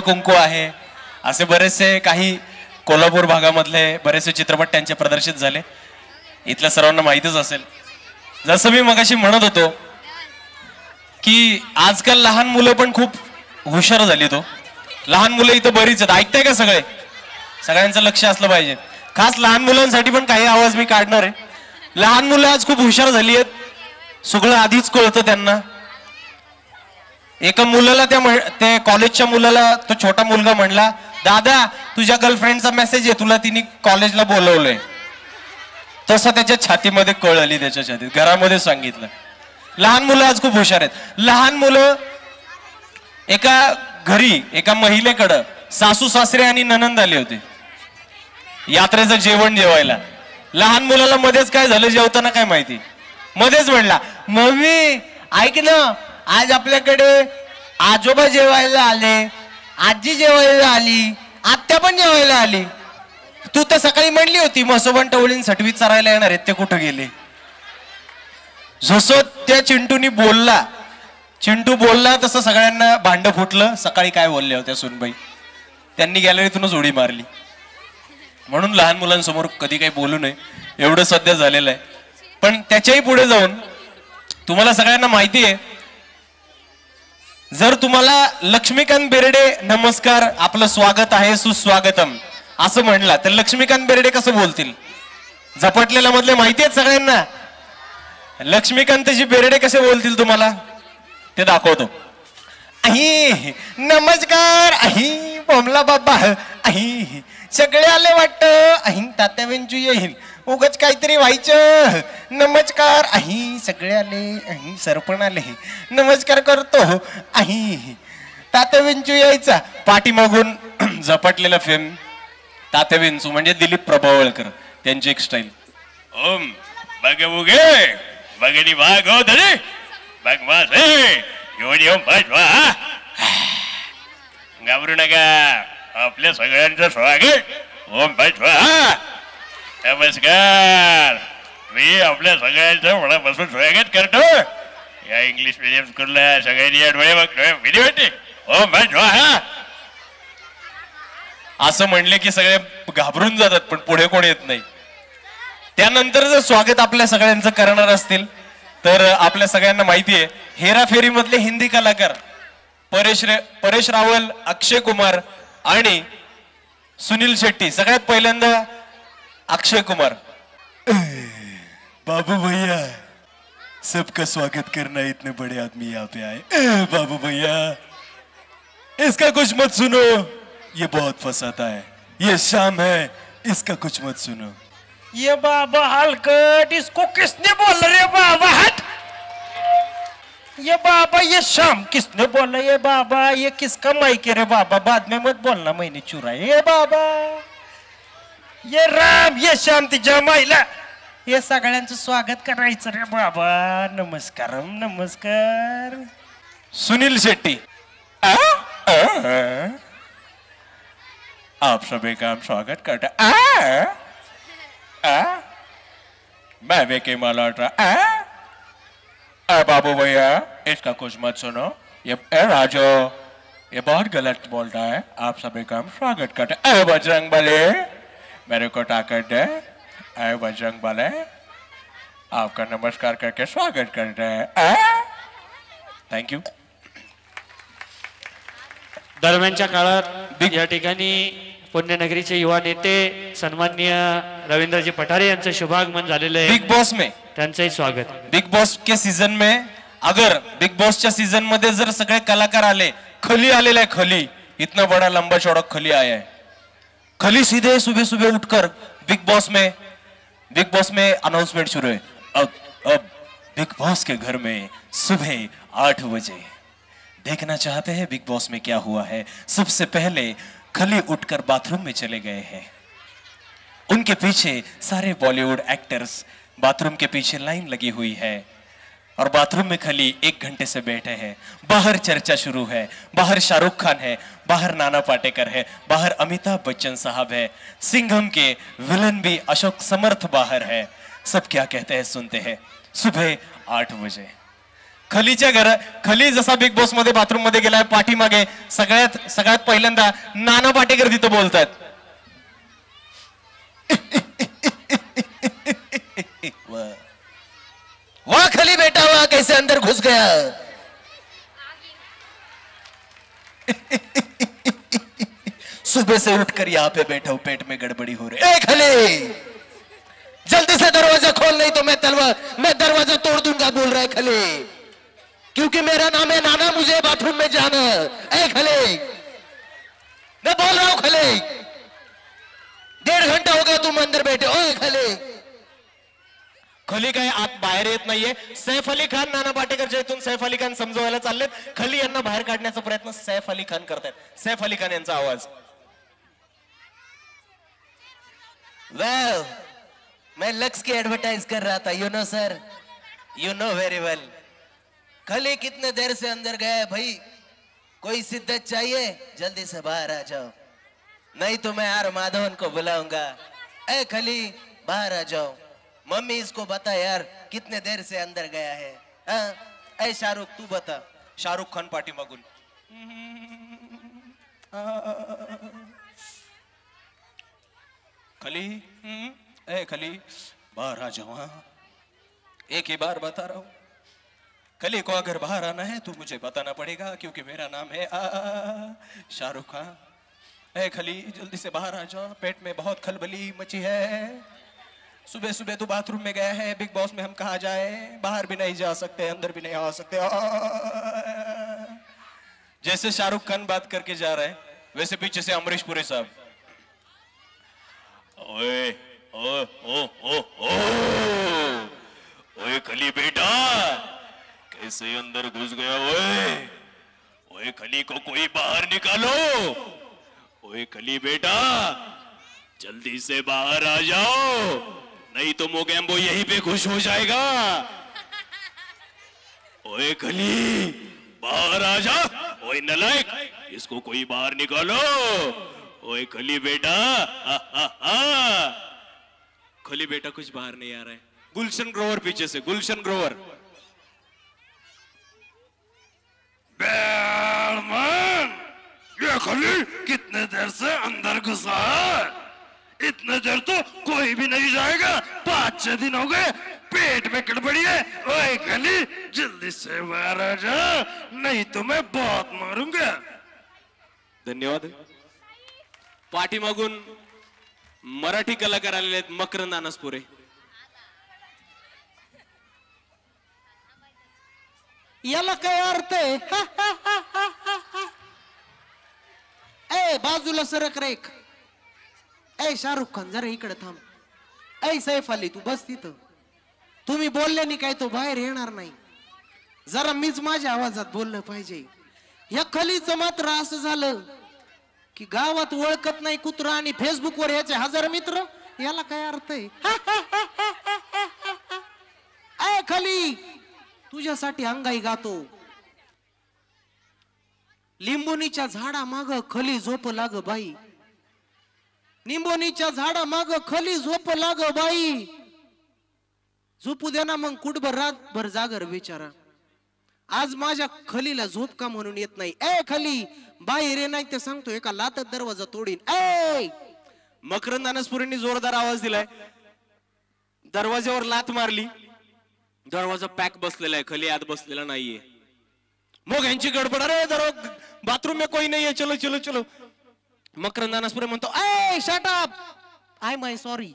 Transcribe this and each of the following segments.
कुंकू आहे, असे बरेचसे काही कोल्हापूर भागामधले बरेचसे चित्रपट त्यांचे प्रदर्शित झाले. इथल्या सर्वांना माहितीच असेल. जसं मी मगाशी म्हणत होतो की आजकाल लहान मुलं पण खूप हुशार झाली. तो लहान मुलं इथं बरीच आहेत. ऐकताय का सगळे? सगळ्यांचं लक्ष असलं पाहिजे. खास लहान मुलांसाठी पण काही आवाज मी काढणार आहे. लहान मुलं आज खूप हुशार झाली आहेत. सगळं आधीच कळतं त्यांना. एका मुलाला त्या कॉलेजच्या मुलाला तो छोटा मुलगा म्हणला, दादा तुझ्या गर्लफ्रेंडचा मेसेज आहे, तुला तिने कॉलेजला बोलवलंय. तसं त्याच्या छातीमध्ये कळ आली, त्याच्या छातीत. घरामध्ये सांगितलं. लहान मुलं आज खूप हुशार आहेत. लहान मुलं एका घरी एका महिलेकडं सासू सासरे आणि ननंद आले होते यात्रेचं जेवण जेवायला. लहान मुलाला मध्येच काय झालं जेवताना काय माहिती, मध्येच म्हणला, मम्मी ऐक ना, आज आपल्याकडे आजोबा जेवायला आले, आजी जेवायला आली, आत्या पण जेवायला आली. तू तर सकाळी म्हणली होती म्हसोबन टवळीन सटवीत चरायला येणार आहेत, ते कुठं गेले? जसं त्या चिंटू बोलला तसं सगळ्यांना भांड फुटलं. सकाळी काय बोलले होत्या सुनबाई, त्यांनी गॅलरीतूनच उडी मारली. म्हणून लहान मुलांसमोर कधी काही बोलू नये, एवढं सध्या झालेलं आहे. पण त्याच्याही पुढे जाऊन तुम्हाला सगळ्यांना माहिती आहे, जर तुम्हाला लक्ष्मीकांत बेर्डे नमस्कार, आपलं स्वागत आहे, सुस्वागतम असं म्हणला तर लक्ष्मीकांत बेर्डे कसं बोलतील? झपटलेल्या मधले माहिती आहेत सगळ्यांना. लक्ष्मीकांतजी बेर्डे कसे बोलतील तुम्हाला ते दाखवतो. अही नमस्कार, अही बोमला बाबा, अही सगळे आले वाटतं, अही तात्या वेंचू येईल, उगाच काहीतरी व्हायचं. नमस्कार, अही सगळे आले, अही सरपण आले, नमस्कार करतो, अही तात्या विंचू यायचा. पाठीमागून झपटलेला फेम तात्या विंचू म्हणजे दिलीप प्रभावळकर, त्यांची एक स्टाईल. ओम बघ उगे बघणी वाघ हो धरे बघ माझे एवढी ओम बघ, घाबरू नका, आपल्या सगळ्यांचं स्वागत. ओम बघ, नमस्कार, मी आपल्या सगळ्यांचं मनापासून स्वागत करतो. या इंग्लिश मिडियम स्कूलला सगळ्यांनी डोळे विधी होते. ओम बघ, असं म्हणले की सगळे घाबरून जातात, पण पुढे कोण येत नाही. त्यानंतर जर स्वागत आपल्या सगळ्यांचं करणार असतील तर आपल्या सगळ्यांना माहिती आहे, हेराफेरी मधले हिंदी कलाकार परेश रावल, अक्षय कुमार आणि सुनील शेट्टी. सगळ्यात पहिल्यांदा अक्षय कुमार. बाबू भैया, सबका स्वागत करना, इतने बड़े आदमी यहाँ पे आए. बाबू भैया, इसका कुछ मत सुनो, ये बहुत फंसाता है. ये शाम है, इसका कुछ मत सुनो. ये बाबा हलकट, इसको किसने बोला रे बाबा? हट. ये बाबा, ये शाम किसने बोला? ये बाबा, ये किसका माइक है रे बाबा? बाद में मत बोलना, मैंने चुरा. ये बाबा, ये राम, ये शाम, तिच्या माईला हे सगळ्यांचं स्वागत करायचं रे बाबा. नमस्कार नमस्कार. सुनील शेट्टी. आप सभी का हम स्वागत करते. मैं विकी मल्होत्रा. बाबू भैया, इसका कुछ मत सुनो, ये राजू ये बहुत गलत बोलता है. आप सभी का हम स्वागत करते. बजरंग बली, मेरे को ताकत दे. बजरंग बली, आपका नमस्कार करके स्वागत करते हैं. थँक्यू. दरम्यानच्या काळात या ठिकाणी पुण्यनगरीचे युवा नेते सन्माननीय रवींद्रजी पठारे यांचं शुभागमन झालेलं आहे. बिग बॉस में त्यांचंही स्वागत. बिग बॉस के सीजन में, अगर बिग बॉसच्या सीजन मध्ये जर सगळे कलाकार आले, खली आलेला है, खली इतना बड़ा लंबा चौड़ा खली आया है. खली सीधे सुबह सुबह उठकर बिग बॉस में अनाउंसमेंट शुरू है. अब बिग बॉस के घर में सुबह 8 बजे देखना चाहते हैं बिग बॉस में क्या हुआ है. सबसे पहले खली उठकर बाथरूम में चले गए हैं. उनके पीछे सारे बॉलीवुड एक्टर्स बाथरूम के पीछे लाइन लगी हुई है और बाथरूम में खली 1 घंटे से बैठे हैं. बाहर चर्चा शुरू है. बाहर शाहरुख खान है, बाहर नाना पाटेकर है, बाहर अमिताभ बच्चन साहब है, सिंघम के विलन भी अशोक समर्थ बाहर है. सब क्या कहते हैं सुनते हैं. सुबह 8 बजे खली जसा बिग बॉस मध्ये बाथरूम मध्ये गेलाय पाठीमागे सगळ्यात पहिल्यांदा नाना पाटेकर तिथं बोलतात. वाह खली बेटा वाह कैसे अंदर घुस गया. सुबह से उठकर यहाँ पे बैठा हूं पेट में गड़बड़ी हो रही. ए खली जल्दी से दरवाजा खोल नहीं तो मैं दरवाजा तोड़ दूंगा बोल रहा है खली. क्योंकि मेरा नाम है नाना मुझे बाथरूम में जाना. ए खली मैं बोल रहा हूं खली 1.5 घंटा हो गया तुम अंदर बैठे. ओए खली खली काय आत बाहेर येत नाहीये. सैफ अली खान नाना पाटेकरच्या इथून सैफ अली खान समजवायला चाललेत. खली यांना बाहेर काढण्याचा प्रयत्न सैफ अली खान करतायत. सैफ अली खान यांचा आवाज. वाह मैं लक्स की एडवर्टाइज कर रहा था. You know sir you know very well. Khali कितने देर से अंदर गया है भाई. कोई शिद्दत चाहिए जल्दी से बाहर आ जाओ नहीं तो मैं आर माधवन को बुलाऊंगा. ए खली बाहर आ जाओ. मम्मी इसको बता यार कितने देर से अंदर गया है. हाँ? ए शाहरुख तू बता. शाहरुख खान पाठीमागून. खली ए खली बाहर आ जाओ. हाँ एक ही बार बता रहा हूं. खली को अगर बाहर आना है तो मुझे बताना पड़ेगा क्योंकि मेरा नाम है शाहरुख खान. ए खली जल्दी से बाहर आ जाओ. पेट में बहुत खलबली मची है. सुबह सुबह तू बाथरूम में गया है. बिग बॉस में हम कहा जाए. बाहर भी नहीं जा सकते अंदर भी नहीं आ सकते. जैसे शाहरुख खान बात करके जा रहे हैं वैसे पीछे से अमरीश पुरी साहब. ओए ओ ओ ओ ओ ओए खली बेटा कैसे अंदर घुस गया. ओए ओए खली को कोई बाहर निकालो. ओए खली बेटा जल्दी से बाहर आ जाओ नहीं तो मोगैम्बो यहीं पे खुश हो जाएगा. ओए खली बाहर आ जा. ओए नलायक इसको कोई बाहर निकालो. ओए खली बेटा खली बेटा कुछ बाहर नहीं आ रहा है. गुलशन ग्रोवर पीछे से. गुलशन ग्रोवर. ये खली कितने देर से अंदर घुसा है. इतने देर तो कोई भी नहीं जाएगा. 5-6 दिन हो गए पेट में गड़बड़ी है. ओए खली जल्दी से बाहर आ जा नहीं तो मैं बहुत मारूंगा. धन्यवाद. पाठीमागून मराठी कलाकार आलेले आहेत. मकरंद अनासपुरे. याला काय अर्थ आहे. ए बाजूला सरक रेख. ए शाहरुख खान जरा इकडे थांब. ए सैफ अली तू बस तिथं. तुम्ही बोलल्याने काय तो बाहेर येणार नाही. जरा मीच माझ्या आवाजात बोललं पाहिजे. या खलीचं मात्र असं झालं की गावात ओळखत नाही कुत्रा आणि फेसबुक वर याचे 1000 मित्र. याला काय अर्थ आहे. ए खली तुझ्यासाठी अंगाई गातो. लिंबोनीच्या झाडा माग खली झोप लाग बाई. निंबोनीच्या झाडा माग खली झोप लाग बाई. झोपू दे ना मग कुठभर रातभर जागर बिचारा. आज माझ्या खलीला झोप का म्हणून येत नाही. ए खली बाहेर ये नाही ते सांगतो एका लातात दरवाजा तोडीन. ए मकरंद अनासपुरेंनी जोरदार आवाज दिलाय. दरवाज्यावर लात मारली. दरवाजा पॅक बसलेला आहे. खली आत बसलेला नाहीये. मग यांची गडबड. अरे बाथरूम में कोई नहीं है चलो चलो चलो. मकरंद अनासपुरे म्हणतो ए shut up I my sorry.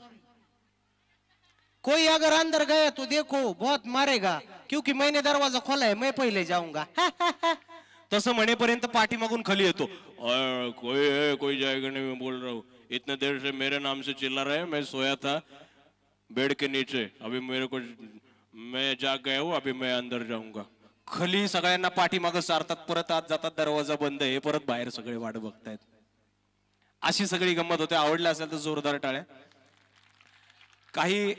कोई अगर अंदर गया तो देखो बहुत मारेगा क्योंकि मैंने दरवाजा खोला है मैं पहले जाऊंगा. तसं म्हणेपर्यंत पाठीमागून खली येतो. कोई जाएगा नहीं मैं बोल रहा हूँ. इतने देर से मेरे नाम से चिल्ला रहे हैं. मैं सोया था बेड के नीचे. अभी मेरे को मैं जाग गया हूँ. अभी मैं अंदर जाऊंगा. खली सगळ्यांना पाठीमागं सारतात. परत आत जातात. दरवाजा बंद आहे. परत बाहेर सगळे वाट बघतायत. अशी सगळी गंमत होते. आवडलं असेल तर जोरदार टाळ्या. काही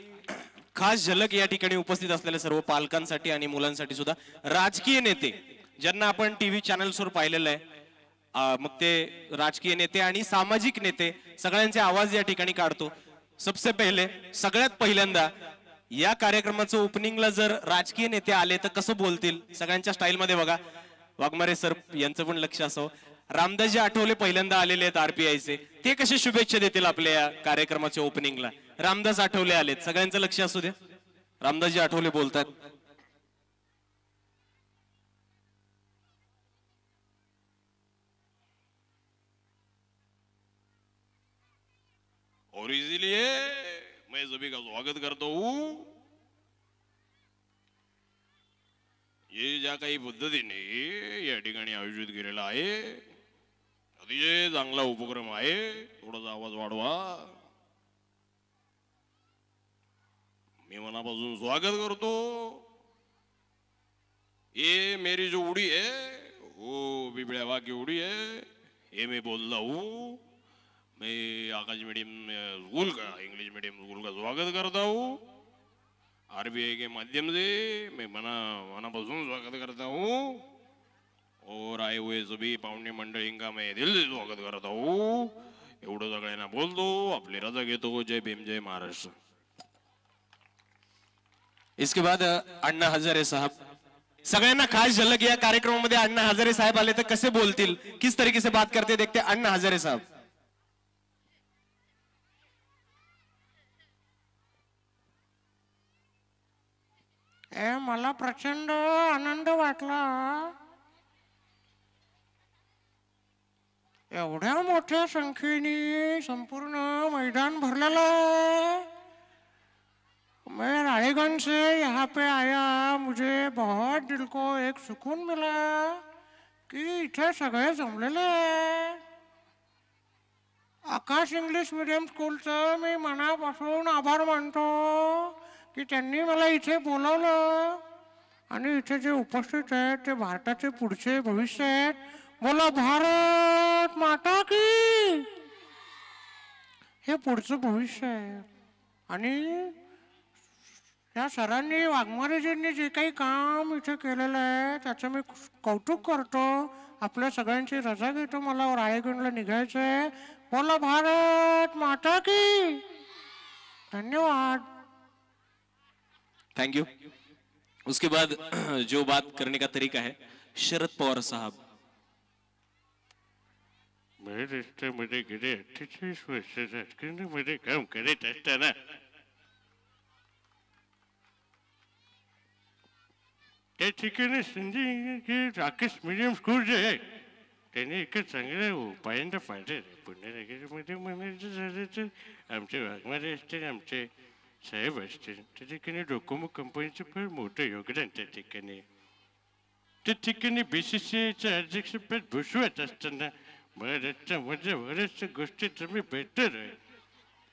खास झलक या ठिकाणी उपस्थित असलेल्या सर्व पालकांसाठी आणि मुलांसाठी सुद्धा. राजकीय नेते ज्यांना आपण टीव्ही चॅनल्सवर पाहिलेलं आहे. मग ते राजकीय नेते आणि सामाजिक नेते सगळ्यांचे आवाज या ठिकाणी काढतो. सबसे पहिले सगळ्यात पहिल्यांदा या कार्यक्रमाचं ओपनिंगला जर राजकीय नेते आले तर कसं बोलतील, सगळ्यांच्या स्टाईल मध्ये बघा. वाघमारे सर यांचं पण लक्ष असावं. रामदासजी आठवले पहिल्यांदा आलेले आहेत आरपीआयचे, ते कसे शुभेच्छा देतील आपल्या या कार्यक्रमाच्या ओपनिंगला. रामदास आठवले आलेत, सगळ्यांचं लक्ष असू द्या. रामदासजी आठवले बोलतात. और इसीलिए मैं सभी का स्वागत करता हूं. ये ज्या काही पद्धतीने या ठिकाणी आयोजित केलेला आहे अतिशय चांगला उपक्रम आहे. थोडासा आवाज वाढवा. मी मनापासून स्वागत करतो. ये मेरी जो उड़ी है वो बिबड़े हवा की उड़ी है. ये मैं बोल रहा हूँ. मैं आकाश मीडियम स्कूल का, इंग्लिश मीडियम स्कूल का स्वागत करता हूँ. आरबीआई के माध्यम से मैं मनापासून स्वागत करता हूँ. और आए हुए सभी पाहुणे मंडळींका मैं दिल से स्वागत करता हूँ. एवढं सगळ्यांना बोलतो. आपली रजा घेतो. जय भीम, जय महाराष्ट्र. इसके बाद अण्णा हजारे साहब. सगळ्यांना खास झलक या कार्यक्रमामध्ये अण्णा हजारे साहेब आले तर कसे बोलतील, किस तरीके से बात करते देखते अण्णा हजारे साहब. मला प्रचंड आनंद वाटला. एवढ्या मोठ्या संख्येने संपूर्ण मैदान भरलेलं है. मैं राळेगंज से यहाँ पे आया. मुझे बहुत दिल को एक सुकून मिला कि इथे सगळे जमलेले आहे. आकाश इंग्लिश मीडियम स्कूलचं मी मनापासून आभार मानतो की त्यांनी मला इथे बोलवलं आणि इथे जे उपस्थित आहेत ते भारताचे पुढचे भविष्य आहेत. बोला भारत माता की. हे पुढचं भविष्य आहे. आणि या सरांनी, वाघमारेजींनी जे काही काम इथे केलेलं आहे त्याचं मी कौतुक करतो. आपल्या सगळ्यांची रजा घेतो. मला राळेगणला निघायचं आहे. बोला भारत माता की. धन्यवाद. Thank you. उसके बाद जो बात करने का तरीका है शरद पवार साहब. महाराष्ट्रामध्ये गेले 48 वर्ष राजकारणामध्ये काम करत असताना त्या ठिकाणी संजय आकाश मीडियम स्कूल जे आहे त्याने एक चांगल्या उपायांना पाहिजे. पुण्यनगरीमध्ये म्हणायचं झालं तर आमचे वाघमारे असतील, आमचे साहेब असतील, त्या ठिकाणी डोकोमो कंपनीचं फार मोठं योगदान त्या ठिकाणी. त्या ठिकाणी BCCIचं अध्यक्षपद भूषवत असताना महाराष्ट्रामध्ये बऱ्याचशा गोष्टी तुम्ही बेटर आहे.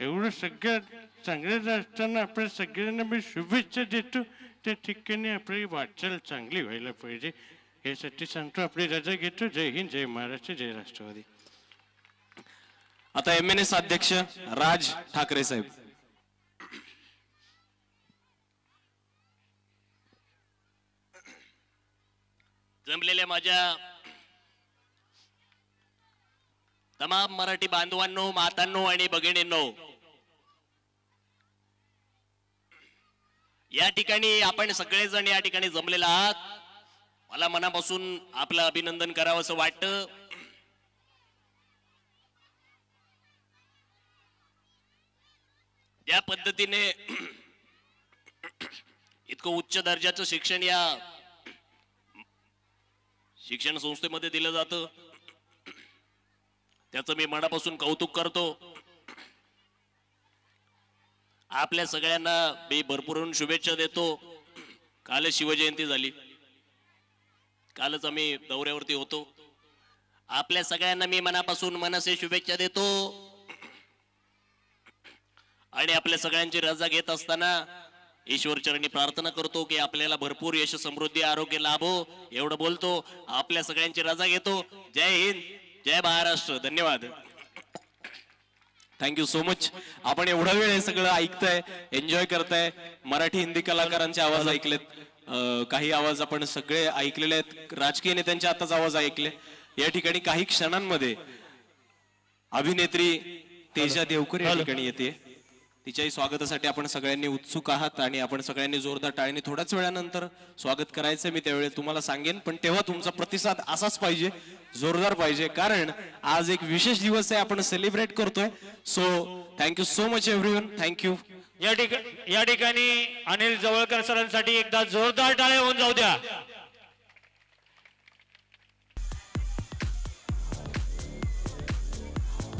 एवढं सगळं चांगलं असताना आपल्या सगळ्यांना मी शुभेच्छा देतो. त्या ठिकाणी आपली वाटचाल चांगली व्हायला पाहिजे यासाठी सांगतो. आपली रजा घेतो. जय हिंद, जय महाराष्ट्र, जय राष्ट्रवादी. आता MNS अध्यक्ष राज ठाकरे साहेब. जमलेल्या माझ्या तमाम मराठी बांधवांनो, मातांनो आणि भगिनींनो, या ठिकाणी आपण सगळेजण या ठिकाणी जमलेला आहात. मला मनापासून आपलं अभिनंदन करावं असं वाटतं. त्या पद्धतीने इतकं उच्च दर्जाचं शिक्षण या शिक्षण संस्थेमध्ये दिलं जातं त्याचं मी मनापासून कौतुक करतो. आपल्या सगळ्यांना मी भरपूर शुभेच्छा देतो. काल शिवजयंती झाली. कालच आम्ही दौऱ्यावरती होतो. आपल्या सगळ्यांना मी मनापासून मनसे शुभेच्छा देतो. आणि आपल्या सगळ्यांची रजा घेत असताना ईश्वरचरणी प्रार्थना करतो की आपल्याला भरपूर यश, समृद्धी, आरोग्य लाभो. एवढं बोलतो. आपल्या सगळ्यांची रजा घेतो. जय हिंद, जय महाराष्ट्र. धन्यवाद. Thank you so much. आपण एवढा वेळ हे सगळं ऐकताय, एन्जॉय करताय. मराठी हिंदी कलाकारांचे आवाज ऐकलेत, काही आवाज आपण सगळे ऐकलेले आहेत. राजकीय नेत्यांचे आताच आवाज ऐकले. या ठिकाणी काही क्षणांमध्ये अभिनेत्री तेजा देवकर या ठिकाणी येते. तिच्याही स्वागतासाठी आपण सगळ्यांनी उत्सुक आहात आणि आपण सगळ्यांनी जोरदार टाळीने थोड्याच वेळानंतर स्वागत करायचं मी त्यावेळी तुम्हाला सांगेन, पण तेव्हा तुमचा प्रतिसाद असाच पाहिजे, जोरदार पाहिजे, कारण आज एक विशेष दिवस आहे, आपण सेलिब्रेट करतोय. So thank you so much everyone. Thank you. या ठिकाणी अनिल जवळकर सरांसाठी एकदा जोरदार टाळ्या होऊन जाऊ द्या.